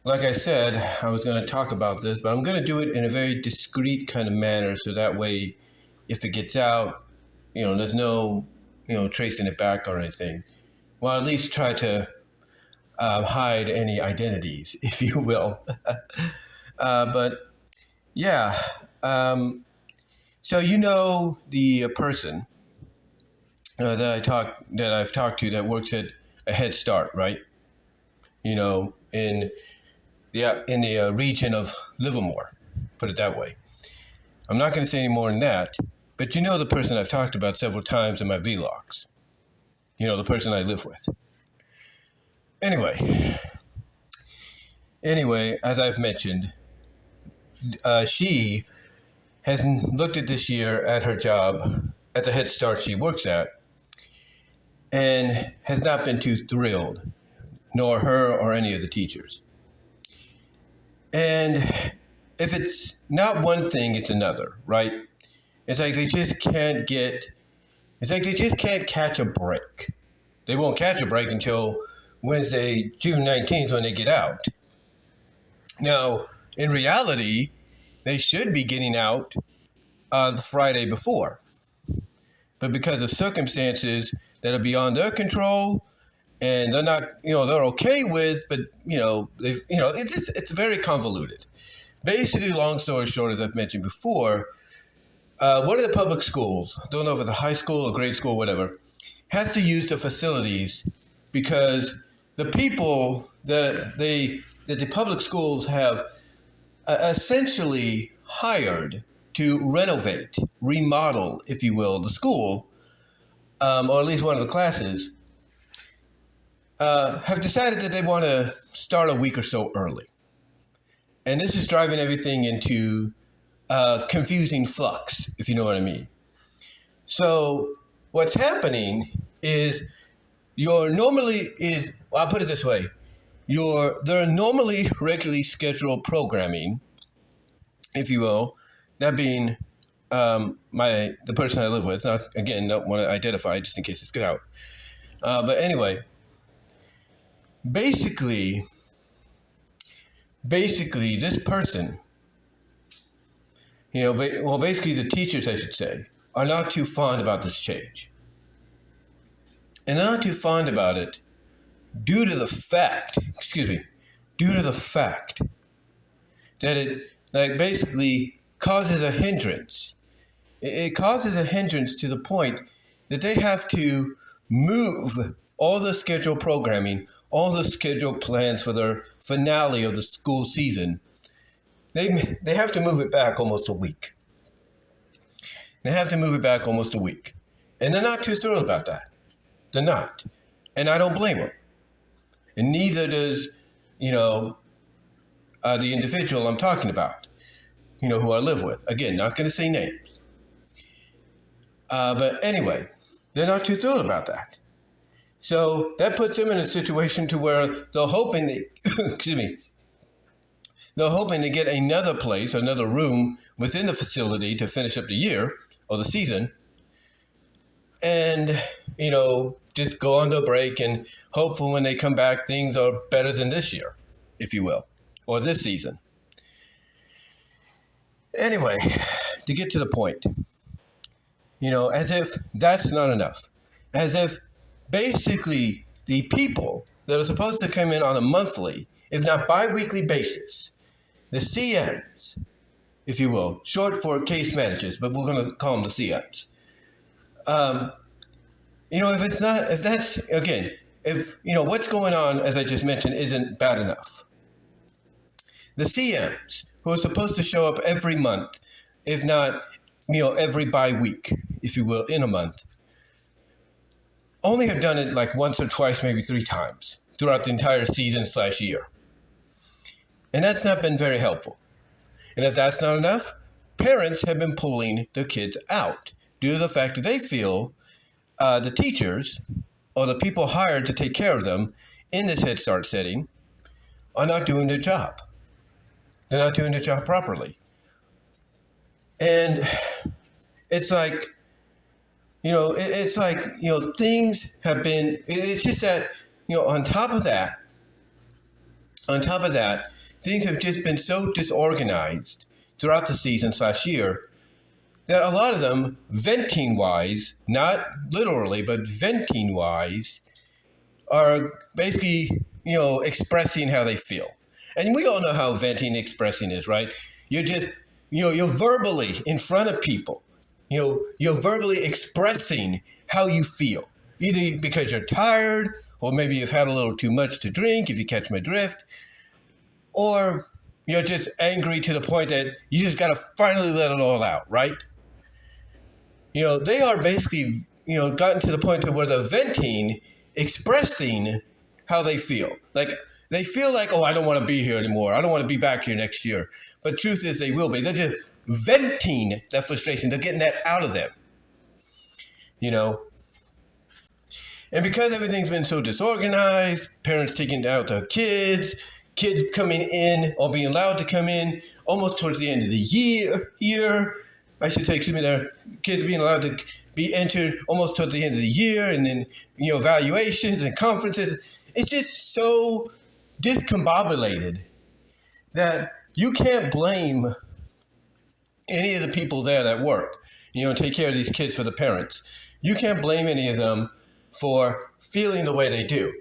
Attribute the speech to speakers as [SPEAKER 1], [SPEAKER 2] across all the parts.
[SPEAKER 1] like I said, I was going to talk about this, but I'm going to do it in a very discreet kind of manner, so that way, if it gets out, there's no, tracing it back or anything. Well, at least try to hide any identities, if you will. But yeah, so the person that I've talked to that works at a Head Start, right? In the region of Livermore, put it that way. I'm not going to say any more than that, but the person I've talked about several times in my vlogs. The person I live with. Anyway, as I've mentioned, she has looked at this year at her job at the Head Start she works at and has not been too thrilled, nor her or any of the teachers. And if it's not one thing, it's another, right? It's like they just can't catch a break. They won't catch a break until Wednesday, June 19th, when they get out. Now, in reality, they should be getting out the Friday before. But because of circumstances that are beyond their control, and they're not, they're okay with, but, it's very convoluted. Basically, long story short, as I've mentioned before, one of the public schools, don't know if it's a high school or grade school, whatever, has to use the facilities because the people that the public schools have essentially hired to renovate, remodel, if you will, the school, or at least one of the classes, have decided that they want to start a week or so early. And this is driving everything into confusing flux, if you know what I mean. So what's happening is I'll put it this way. There are normally regularly scheduled programming, if you will, that being the person I live with. Again, don't want to identify just in case it's get out. But anyway, basically, this person, basically the teachers, I should say, are not too fond about this change. And they're not too fond about it due to the fact that it basically causes a hindrance. It causes a hindrance to the point that they have to move all the scheduled programming, all the scheduled plans for their finale of the school season. They have to move it back almost a week. And they're not too thrilled about that. They're not. And I don't blame them. And neither does, the individual I'm talking about, who I live with. Again, not going to say names. But anyway, they're not too thrilled about that. So that puts them in a situation to where they're hoping to get another place, another room within the facility to finish up the year or the season. And, just go on the break and hopefully when they come back, things are better than this year, if you will, or this season. Anyway, to get to the point, as if that's not enough, as if basically the people that are supposed to come in on a monthly, if not bi-weekly basis, the CMs, if you will, short for case managers, but we're going to call them the CMs. If what's going on, as I just mentioned, isn't bad enough. The CMs, who are supposed to show up every month, if not, every bi-week, if you will, in a month, only have done it like once or twice, maybe 3 times throughout the entire season/year. And that's not been very helpful. And if that's not enough, parents have been pulling their kids out due to the fact that they feel the teachers or the people hired to take care of them in this Head Start setting are not doing their job. They're not doing their job properly. And it's like, things have been, it's just that, on top of that, On top of that, things have just been so disorganized throughout the season/year that a lot of them, venting wise, not literally, but venting wise, are basically, expressing how they feel. And we all know how venting, expressing is, right? You're just, you're verbally in front of people. You're verbally expressing how you feel, either because you're tired, or maybe you've had a little too much to drink, if you catch my drift, or you're just angry to the point that you just got to finally let it all out, right? They are basically, gotten to the point to where they're venting, expressing how they feel. Like, they feel like, oh, I don't want to be here anymore. I don't want to be back here next year. But truth is, they will be. They're just venting that frustration. They're getting that out of them. And because everything's been so disorganized, parents taking out their kids coming in or being allowed to come in almost towards the end of the year. I should say, their kids being allowed to be entered almost towards the end of the year, and then, evaluations and conferences. It's just so discombobulated that you can't blame any of the people there that work, take care of these kids for the parents. You can't blame any of them for feeling the way they do.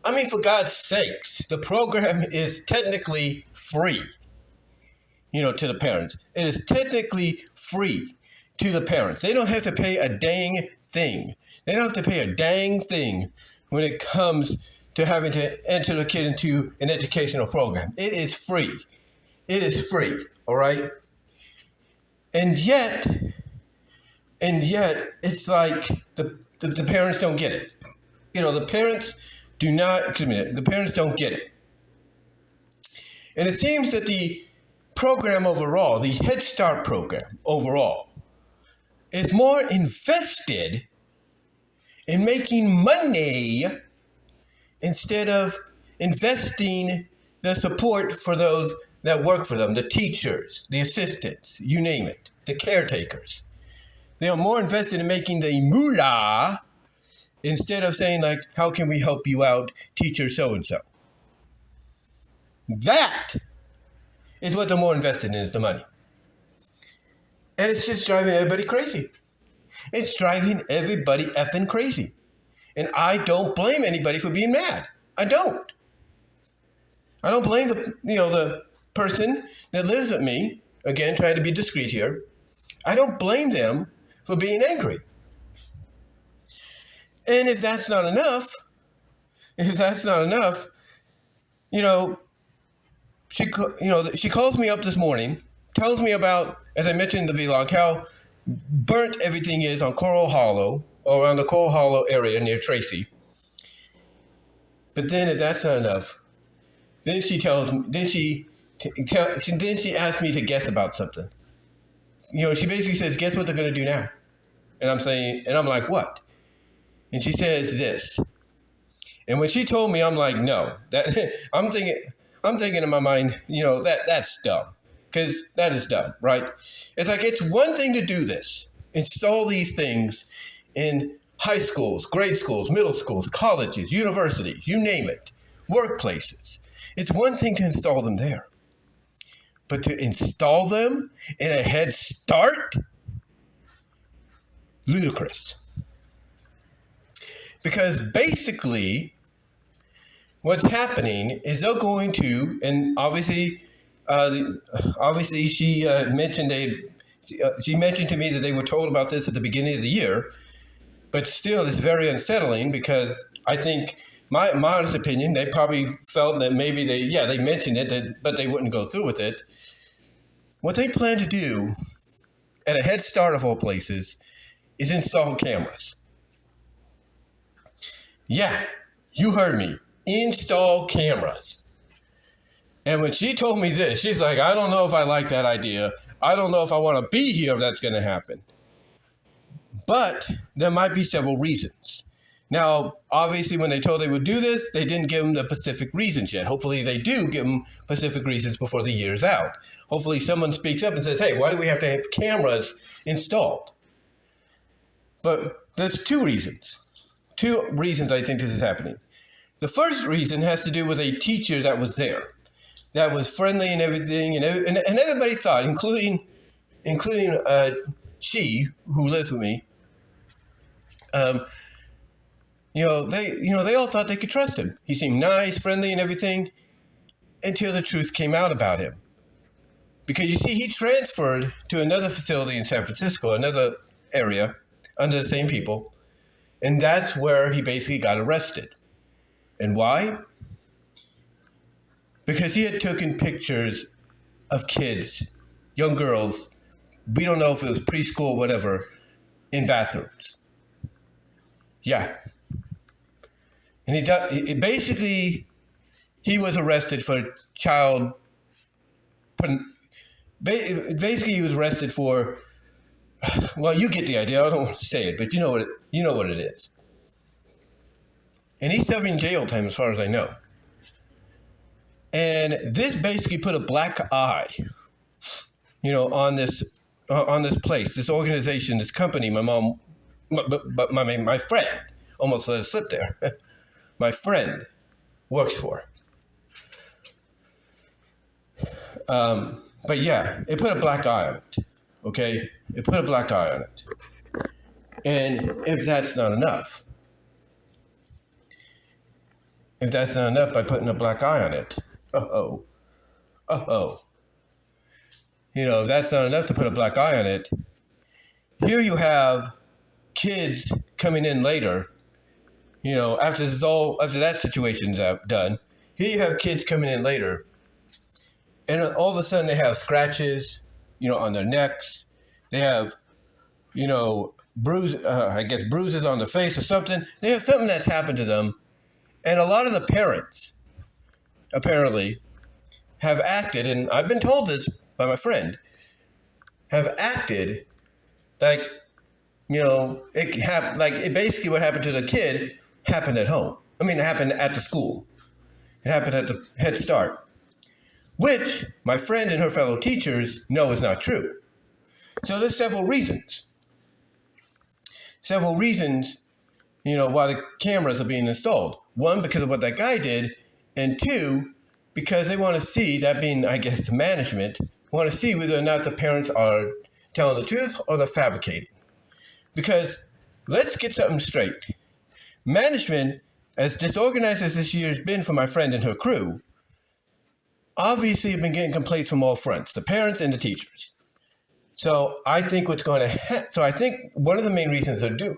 [SPEAKER 1] I mean, for God's sakes, the program is technically free, to the parents. It is technically free to the parents. They don't have to pay a dang thing. They don't have to pay a dang thing when it comes to having to enter the kid into an educational program. It is free. It is free, all right? And yet, it's like the parents don't get it. The parents the parents don't get it. And it seems that the program overall, the Head Start program overall, is more invested in making money instead of investing the support for those that work for them, the teachers, the assistants, you name it, the caretakers. They are more invested in making the moolah instead of saying, like, how can we help you out, teacher so-and-so? That is what they're more invested in, is the money. And it's just driving everybody crazy. It's driving everybody effing crazy. And I don't blame anybody for being mad. I don't. I don't blame the person that lives with me, again, trying to be discreet here. I don't blame them for being angry. And if that's not enough, she calls me up this morning, tells me about, as I mentioned in the vlog, how burnt everything is on Coral Hollow, or around the Coral Hollow area near Tracy. But then, if that's not enough, then she asked me to guess about something. She basically says, "Guess what they're going to do now?" And I'm like, "What?" And she says this. And when she told me, I'm like, "No." I'm thinking in my mind, that's dumb. Because that is dumb, right? It's like, it's one thing to do this, install these things in high schools, grade schools, middle schools, colleges, universities, you name it, workplaces. It's one thing to install them there. But to install them in a Head Start? Ludicrous. Because basically, what's happening is they're going to, and obviously she mentioned to me that they were told about this at the beginning of the year, but still it's very unsettling because I think, my honest opinion, they probably felt that maybe they mentioned it, but they wouldn't go through with it. What they plan to do at a Head Start of all places is install cameras. Yeah, you heard me. Install cameras. And when she told me this, she's like, I don't know if I like that idea. I don't know if I want to be here if that's going to happen. But there might be several reasons. Now, obviously, when they told they would do this, they didn't give them the specific reasons yet. Hopefully, they do give them specific reasons before the year's out. Hopefully, someone speaks up and says, hey, why do we have to have cameras installed? But there's two reasons. Two reasons I think this is happening. The first reason has to do with a teacher that was there, that was friendly and everything, and everybody thought, including she who lives with me, they all thought they could trust him. He seemed nice, friendly, and everything, until the truth came out about him. Because you see, he transferred to another facility in San Francisco, another area, under the same people, and that's where he basically got arrested. And why? Because he had taken pictures of kids, young girls, we don't know if it was preschool or whatever, in bathrooms. Yeah. And he was arrested for basically he was arrested for, well, you get the idea. I don't want to say it, but you know what it is. And he's serving jail time as far as I know. And this basically put a black eye, on this place, this organization, this company my friend, almost let it slip there, my friend works for. But yeah, it put a black eye on it, okay? It put a black eye on it. And if that's not enough by putting a black eye on it, if that's not enough to put a black eye on it, here you have kids coming in later, after that situation's done, here you have kids coming in later, and all of a sudden they have scratches, on their necks. They have, bruises on their face or something. They have something that's happened to them. And a lot of the parents, apparently, have acted, and I've been told this by my friend, have acted like, basically what happened to the kid happened at home. I mean, it happened at the school. It happened at the Head Start, which my friend and her fellow teachers know is not true. So there's several reasons. Why the cameras are being installed. One, because of what that guy did, and two, because they want to see, that being, I guess, the management, want to see whether or not the parents are telling the truth or they're fabricating. Because let's get something straight. Management, as disorganized as this year has been for my friend and her crew, obviously have been getting complaints from all fronts, the parents and the teachers. So I think one of the main reasons they're doing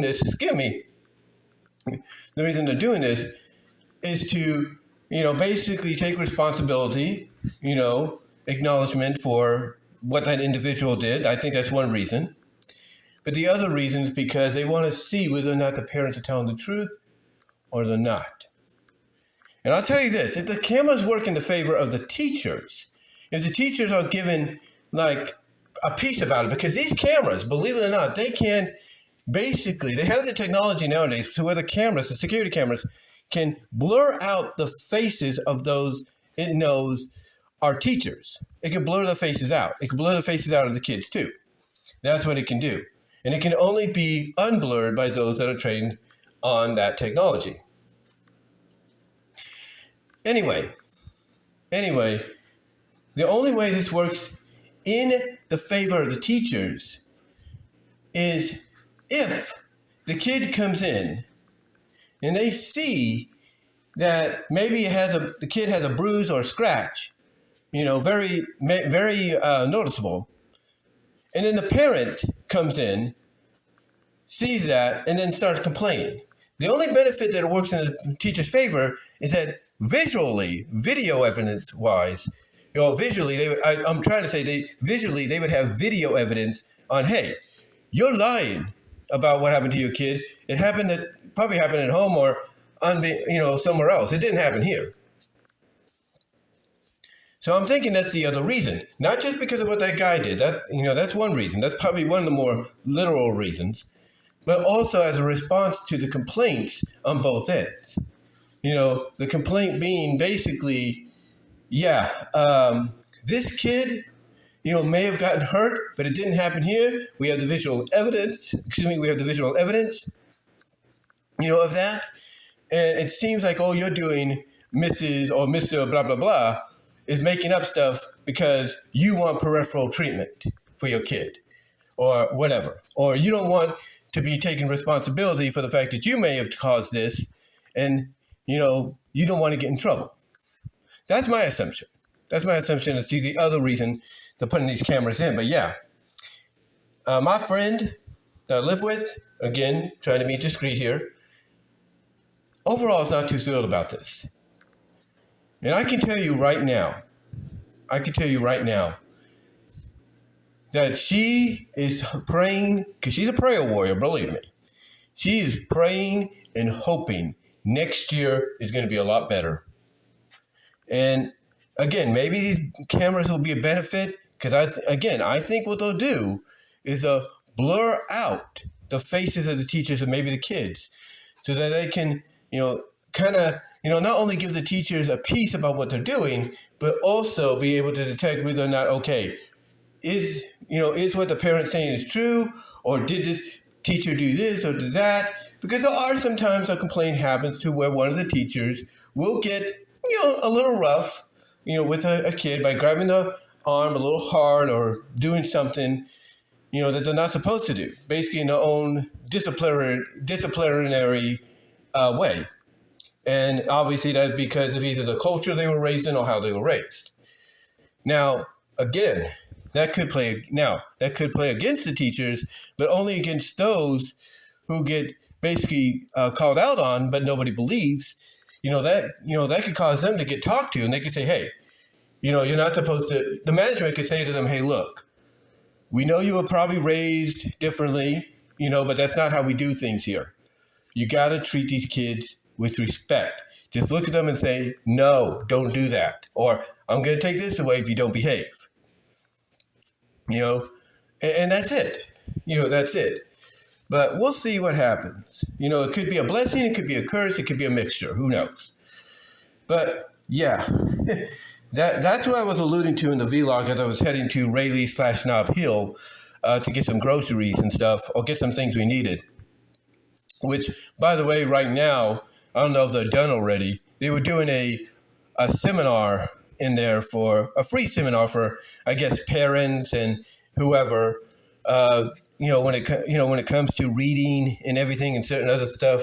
[SPEAKER 1] this, the reason they're doing this is to, basically take responsibility, acknowledgement for what that individual did. I think that's one reason. But the other reason is because they want to see whether or not the parents are telling the truth or they're not. And I'll tell you this, if the cameras work in the favor of the teachers, if the teachers are given like a piece about it, because these cameras, believe it or not, they have the technology nowadays to where the security cameras, can blur out the faces of those it knows are teachers. It can blur the faces out. It can blur the faces out of the kids too. That's what it can do. And it can only be unblurred by those that are trained on that technology. Anyway, the only way this works in the favor of the teachers is if the kid comes in and they see that maybe the kid has a bruise or a scratch, very, very noticeable, and then the parent comes in, sees that, and then starts complaining. The only benefit that it works in the teacher's favor is that visually, video evidence-wise, visually, they would have video evidence on, hey, you're lying about what happened to your kid. It probably happened at home or somewhere else. It didn't happen here. So I'm thinking that's the other reason, not just because of what that guy did. That's one reason. That's probably one of the more literal reasons, but also as a response to the complaints on both ends. The complaint being basically, this kid, may have gotten hurt, but it didn't happen here. We have the visual evidence. Of that. And it seems like all you're doing, Mrs. or Mr. blah, blah, blah, is making up stuff because you want peripheral treatment for your kid or whatever. Or you don't want to be taking responsibility for the fact that you may have caused this and, you don't want to get in trouble. That's my assumption. That's my assumption as to the other reason they're putting these cameras in. But yeah, my friend that I live with, again, trying to be discreet here, overall is not too thrilled about this. And I can tell you right now, that she is praying, because she's a prayer warrior, believe me. She is praying and hoping next year is going to be a lot better. And again, maybe these cameras will be a benefit, because I think what they'll do is they'll blur out the faces of the teachers and maybe the kids so that they can, kind of, not only give the teachers a piece about what they're doing, but also be able to detect whether or not, okay, is what the parent's saying is true, or did this teacher do this or did that? Because there are sometimes a complaint happens to where one of the teachers will get, a little rough, with a kid by grabbing the arm a little hard or doing something, that they're not supposed to do, basically in their own disciplinary way. And obviously that's because of either the culture they were raised in or how they were raised. Now, again, that could play against the teachers, but only against those who get basically called out on, but nobody believes. That could cause them to get talked to, and they could say, hey, you're not supposed to. The management could say to them, hey, look, we know you were probably raised differently, but that's not how we do things here. You got to treat these kids with respect. Just look at them and say, no, don't do that. Or I'm going to take this away if you don't behave. And that's it. That's it. But we'll see what happens. It could be a blessing, it could be a curse, it could be a mixture. Who knows? But yeah, that's what I was alluding to in the vlog as I was heading to Rayleigh/Nob Hill to get some groceries and stuff, or get some things we needed. Which, by the way, right now, I don't know if they're done already. They were doing a seminar in there, for a free seminar for, I guess, parents and whoever, when it comes to reading and everything and certain other stuff.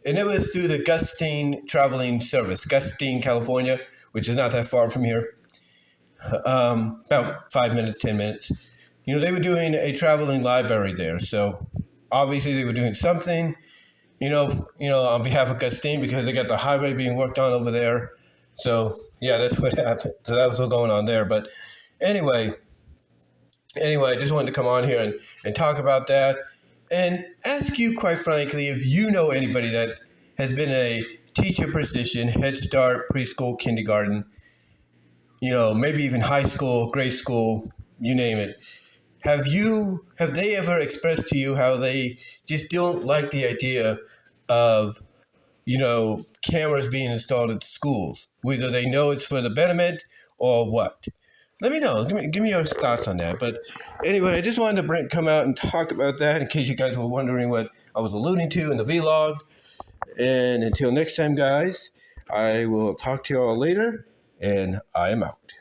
[SPEAKER 1] And it was through the Gustine traveling service, Gustine, California, which is not that far from here. About 5 minutes, 10 minutes. They were doing a traveling library there. So obviously they were doing something, on behalf of Gustine, because they got the highway being worked on over there. So yeah, that's what happened. So that was what's going on there. But anyway, I just wanted to come on here and talk about that and ask you, quite frankly, if you know anybody that has been a teacher position, Head Start, preschool, kindergarten, maybe even high school, grade school, you name it. Have they ever expressed to you how they just don't like the idea of, cameras being installed at schools, whether they know it's for the betterment or what? Let me know. Give me your thoughts on that. But anyway, I just wanted to come out and talk about that in case you guys were wondering what I was alluding to in the vlog. And until next time, guys, I will talk to you all later, and I am out.